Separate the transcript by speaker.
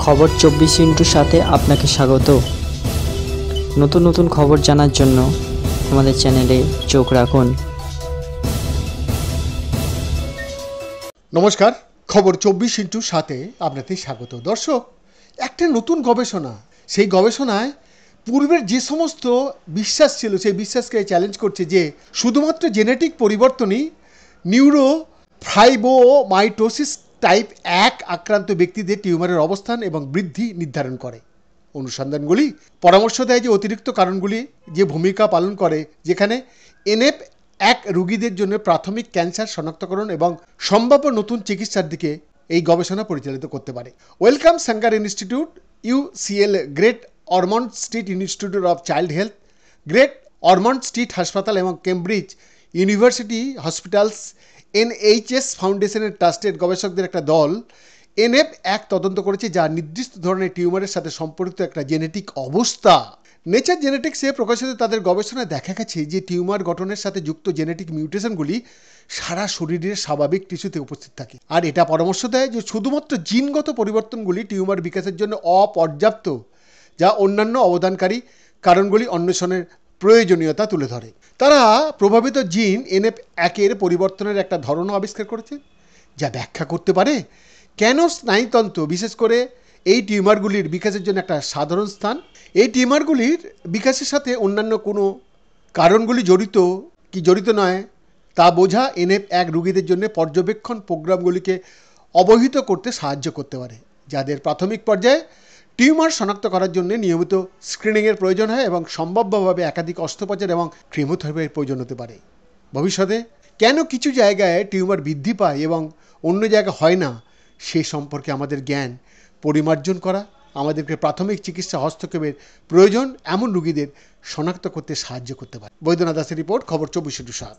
Speaker 1: খবর 24 সাথে আপনাকে স্বাগত। নতুন নতুন খবর জানার জন্য আমাদের চ্যানেলে চোখ রাখুন।
Speaker 2: নমস্কার, খবর 24/7 আপনাদের স্বাগত। দর্শক, একটা নতুন গবেষণা, সেই গবেষণায় পূর্বের যে সমস্ত বিশ্বাস ছিল সেই বিশ্বাসকে চ্যালেঞ্জ করছে যে শুধুমাত্র জেনেটিক পরিবর্তনই নিউরোফাইব্রোমাইটোসিস টাইপ 1 আক্রান্ত ব্যক্তিদের টিউমারের অবস্থান এবং বৃদ্ধি নির্ধারণ করে। অনুসন্ধানগুলি পরামর্শ দেয় যে অতিরিক্ত কারণগুলি যে ভূমিকা পালন করে, যেখানে NF1 রোগীদের জন্য প্রাথমিক ক্যান্সার শনাক্তকরণ এবং সম্ভাব্য নতুন চিকিৎসার দিকে এই গবেষণা পরিচালিত করতে পারে। Wellcome Sanger Institute, UCL, Great Ormond Street Institute of Child Health, Great Ormond Street হাসপাতাল এবং কেমব্রিজ ইউনিভার্সিটি হসপিটালস NHS ফাউন্ডেশনের ট্রাস্টেড গবেষকদের একটা দল NF1 তদন্ত করেছে, যা নির্দিষ্ট ধরনের টিউমারের সাথে সম্পর্কিত একটা জেনেটিক অবস্থা। নেচার জেনেটিক্সে প্রকাশিত তাদের গবেষণায় দেখা গেছে যে টিউমার গঠনের সাথে যুক্ত জেনেটিক মিউটেশনগুলি সারা শরীরের স্বাভাবিক টিস্যুতে উপস্থিত থাকে, আর এটা পরামর্শ দেয় যে শুধুমাত্র জিনগত পরিবর্তনগুলি টিউমার বিকাশের জন্য অপর্যাপ্ত, যা অন্যান্য অবদানকারী কারণগুলি অন্বেষণের প্রয়োজনীয়তা তুলে ধরে। তারা প্রভাবিত জিন NF1 পরিবর্তনের একটা ধরনও আবিষ্কার করেছে, যা ব্যাখ্যা করতে পারে কেন স্নায়ুতন্ত্র, বিশেষ করে এই টিউমারগুলির বিকাশের জন্য একটা সাধারণ স্থান। এই টিউমারগুলির বিকাশের সাথে অন্যান্য কোনো কারণগুলি জড়িত নয় তা বোঝা NF1 রোগীদের জন্য পর্যবেক্ষণ প্রোগ্রামগুলিকে অবহিত করতে সাহায্য করতে পারে, যাদের প্রাথমিক পর্যায়ে টিউমার শনাক্ত করার জন্য নিয়মিত স্ক্রিনিংয়ের প্রয়োজন হয় এবং সম্ভাব্যভাবে একাধিক অস্ত্রোপচার এবং কেমোথেরাপির প্রয়োজন হতে পারে। ভবিষ্যতে কেন কিছু জায়গায় টিউমার বৃদ্ধি পায় এবং অন্য জায়গায় হয় না, সে সম্পর্কে আমাদের জ্ঞান পরিমার্জন করা আমাদেরকে প্রাথমিক চিকিৎসা হস্তক্ষেপের প্রয়োজন এমন রোগীদের শনাক্ত করতে সাহায্য করতে পারে। বৈদ্যনাথ দাসের রিপোর্ট, খবর 24/7।